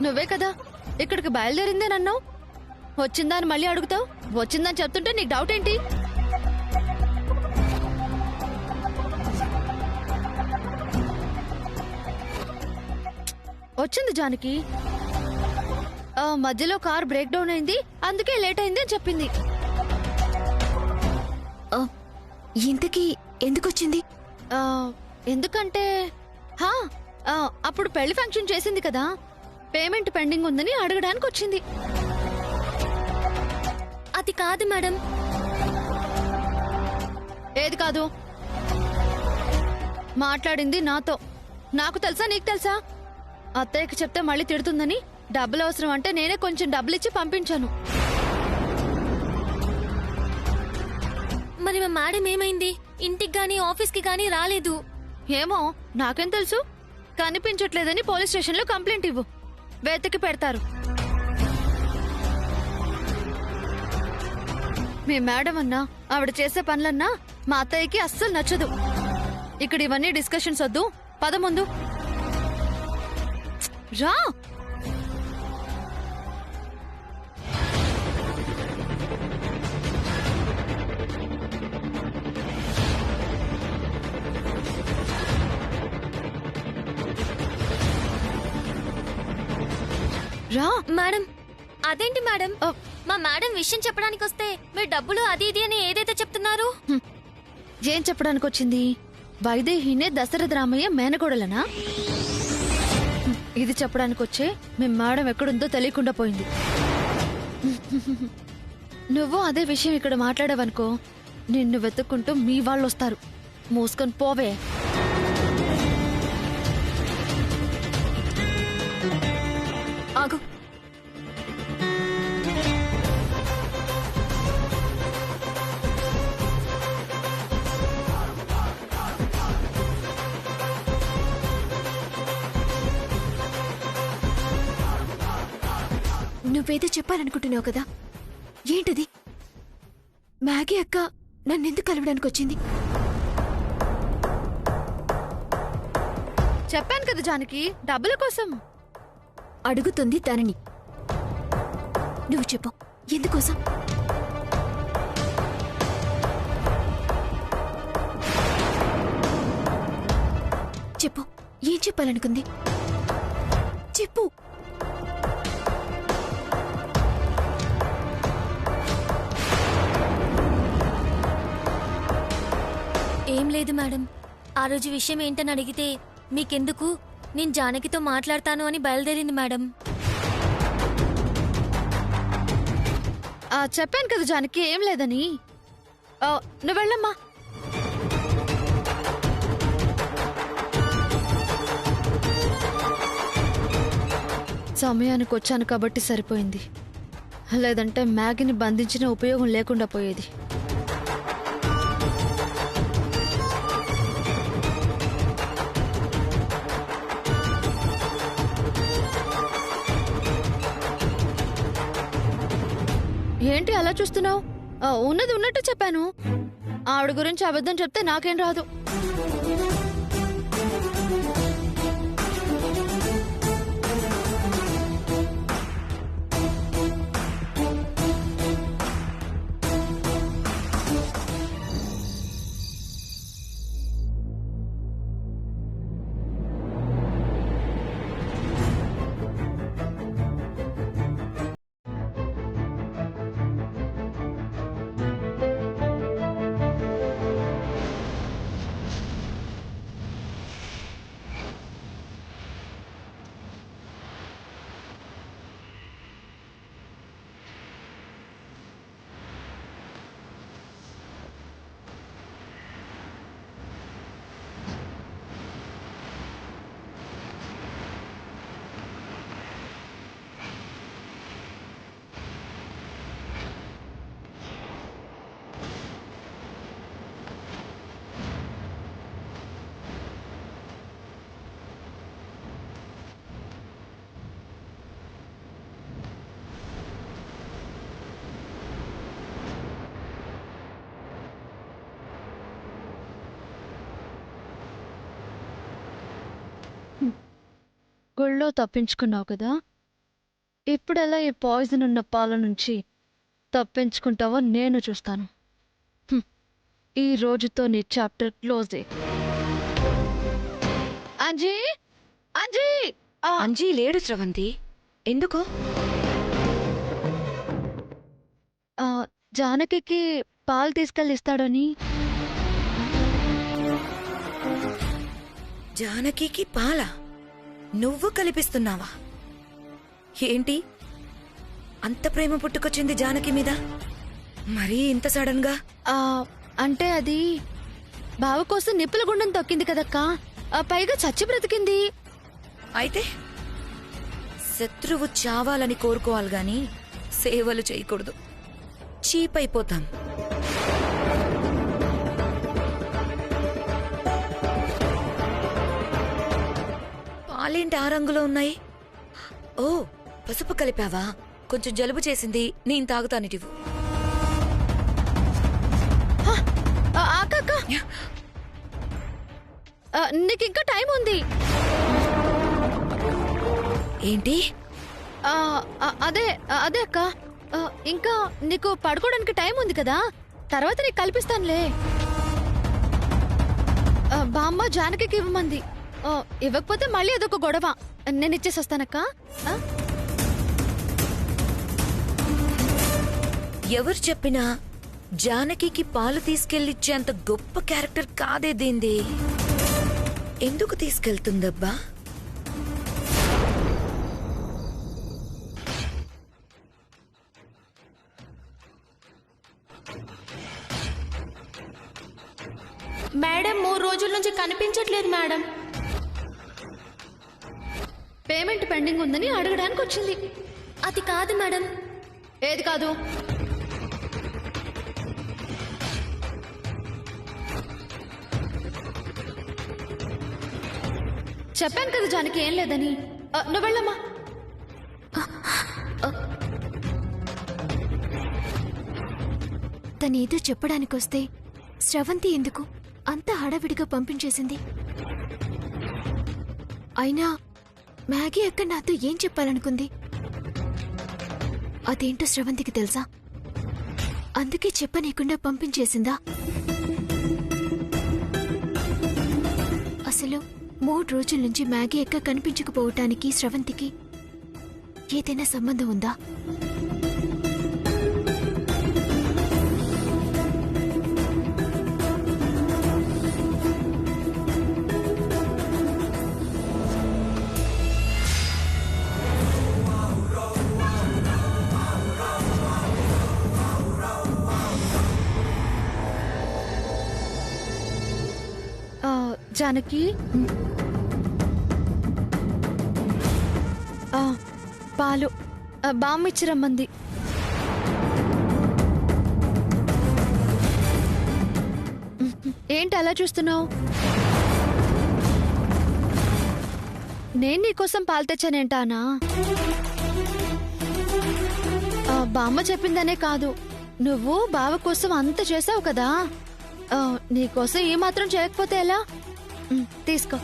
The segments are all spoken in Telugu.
నువ్వే కదా ఇక్కడికి బయలుదేరిందేనన్నావు. వచ్చిందా అని మళ్ళీ అడుగుతావు. వచ్చిందని చెప్తుంటే నీకు డౌట్ ఏంటి? వచ్చింది జానకి. మధ్యలో కార్ బ్రేక్ డౌన్ అయింది, అందుకే లేట్ అయింది అని చెప్పింది. ఇంతకీ ఎందుకొచ్చింది? ఎందుకంటే అప్పుడు పెళ్లి ఫంక్షన్ చేసింది కదా, పేమెంట్ పెండింగ్ ఉందని అడగడానికి వచ్చింది. అది కాదు మేడం. ఏది కాదు? మాట్లాడింది నాతో. నాకు తెలుసా నీకు తెలుసా? అత్తయ్యకి చెప్తే మళ్ళీ తిడుతుందని డబ్బులు అవసరం అంటే నేనే కొంచెం డబ్బులిచ్చి పంపించాను. మరి మా మేడం ఏమైంది? ఇంటికి గానీ ఆఫీస్కి గానీ రాలేదు. ఏమో నాకేం తెలుసు. కనిపించట్లేదని పోలీస్ స్టేషన్లో కంప్లైంట్ ఇవ్వు, వెతికి పెడతారు. మీ మేడం అన్నా ఆవిడ చేసే పనులన్నా మా అత్తయ్యకి అస్సలు నచ్చదు. ఇక్కడ ఇవన్నీ డిస్కషన్స్ వద్దు, పద ముందు రా. రా మేడం. అదేంటి మేడం, మా మేడం విషయం చెప్పడానికి వస్తే మీరు డబ్బులు అది ఇది అని ఏదైతే చెప్తున్నారు? ఏం చెప్పడానికి వచ్చింది? వైదేహినే దశరథ రామయ్య మేనకోడలనా? ఇది చెప్పడానికి వచ్చే మీ మేడం ఎక్కడుందో తెలియకుండా పోయింది. నువ్వు అదే విషయం ఇక్కడ మాట్లాడావనుకో, నిన్ను వెతుక్కుంటూ మీ వాళ్ళు వస్తారు. మూసుకొని పోవే. ఆగు. నువ్వేదో చెప్పాలనుకుంటున్నావు కదా, ఏంటది? మ్యాగీ అక్క నన్నెందుకు కలవడానికి వచ్చింది? చెప్పాను కదా జానకి, డబ్బుల కోసం అడుగుతుంది తనని. నువ్వు చెప్పు, ఎందుకోసం? చెప్పు, ఏం చెప్పాలనుకుంది? చెప్పు. ఏం లేదు మేడం, ఆ రోజు విషయం ఏంటని అడిగితే మీకెందుకు, నేను జానకితో మాట్లాడతాను అని బయలుదేరింది మేడం. చెప్పాను కదా జానకి, ఏం లేదని. నువ్వు వెళ్ళమ్మా. సమయానికి వచ్చాను కాబట్టి సరిపోయింది, లేదంటే మ్యాగీని బంధించిన ఉపయోగం లేకుండా పోయేది. ఏంటి అలా చూస్తున్నావు? ఉన్నది ఉన్నట్టు చెప్పాను. ఆవిడ గురించి అబద్ధం చెప్తే నాకేం రాదు. గుళ్ళో తప్పించుకున్నావు కదా, ఇప్పుడెలా ఈ పాయిజన్ ఉన్న పాల నుంచి తప్పించుకుంటావో నేను చూస్తాను. హ్మ్. ఈ రోజుతో నీ చాప్టర్ క్లోజ్. అంజీ, అంజీ! అంజీ లేడు స్రవంతి. ఎందుకు? జానకి పాలు తీసుకెళ్ళి ఇస్తాడని. జానకి పాల నువ్వు కలిపిస్తున్నావా? ఏంటి అంత ప్రేమ పుట్టుకొచ్చింది జానకి మీద? మరీ ఇంత సడన్ గా? అంటే అది బావ కోసం నిప్పుల గుండం తొక్కింది కదక్కా. పైగా చచ్చి బ్రతికింది. అయితే శత్రువు చావాలని కోరుకోవాలి గాని సేవలు చేయకూడదు. చీప్ అయిపోతాం. పాలేంటి ఆ రంగులో ఉన్నాయి? ఓ, పసుపు కలిపావా? కొంచెం జలుబు చేసింది, నేను తాగుతానిటివు. నీకు ఇంకా టైం ఉంది. ఏంటి? అదే అదే అక్క, ఇంకా నీకు పడుకోవడానికి టైం ఉంది కదా, తర్వాత నీకు కల్పిస్తానులే. బామ్మ జానకి ఇవ్వమంది. ఇవ్వకపోతే మళ్ళీ అదొక గొడవ. నేను ఇచ్చేసి వస్తానక్క. ఎవరు చెప్పినా జానకి పాలు తీసుకెళ్ళిచ్చేంత గొప్ప క్యారెక్టర్ కాదే దీంది. ఎందుకు తీసుకెళ్తుందబ్బా? మేడం 3 రోజుల నుంచి కనిపించట్లేదు మేడం. పేమెంట్ పెండింగ్ ఉందని అడగడానికి వచ్చింది. అది కాదు మేడం. ఏది కాదు? చెప్పాను కదా జానకి ఏం లేదని. నువ్వు వెళ్ళమ్మా. తనేదో చెప్పడానికొస్తే స్రవంతి ఎందుకు అంత హడావిడిగా పంపించేసింది? అయినా మ్యాగీ అక్క నాతో ఏం చెప్పాలనుకుంది? అదేంటో స్రవంతికి తెలుసా? అందుకే చెప్పనీయకుండా పంపించేసిందా? అసలు 3 రోజుల నుంచి మ్యాగీ అక్క కనిపించకపోవటానికి స్రవంతికి ఏదైనా సంబంధం ఉందా? జానకి, పాలు బామ్మ ఇచ్చి రమ్మంది. ఏంటి అలా చూస్తున్నావు? నేను నీకోసం పాలు తెచ్చానేంటానా? బామ్మ చెప్పిందనే కాదు, నువ్వు బావ కోసం అంత చేసావు కదా, నీకోసం ఏ మాత్రం చేయకపోతే ఎలా? తీసుకో.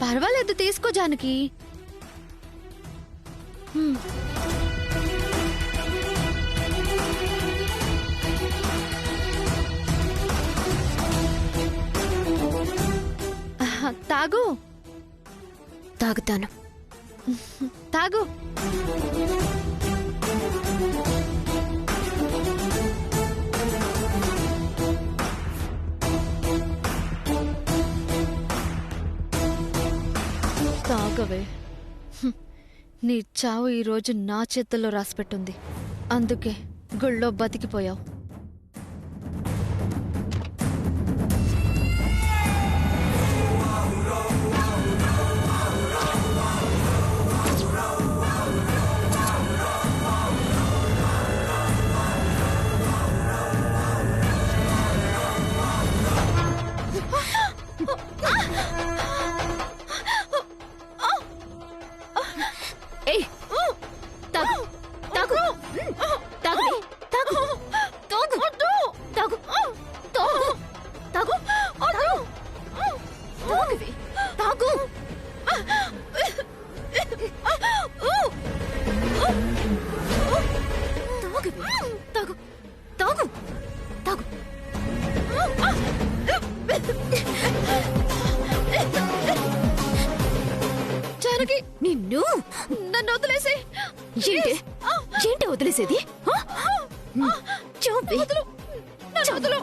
పర్వాలేదు, తీసుకో జానకి. తాగు. తాగుతాను. తాగు. తాగవే. నీ చావు ఈరోజు నా చేతుల్లో రాసిపెట్టుంది. అందుకే గుళ్ళో బతికిపోయావు. జానకి నిన్ను నన్ను వదిలేసి ఏంటి ఏంటి వదిలేసేది చూపి నన్ను వదిలు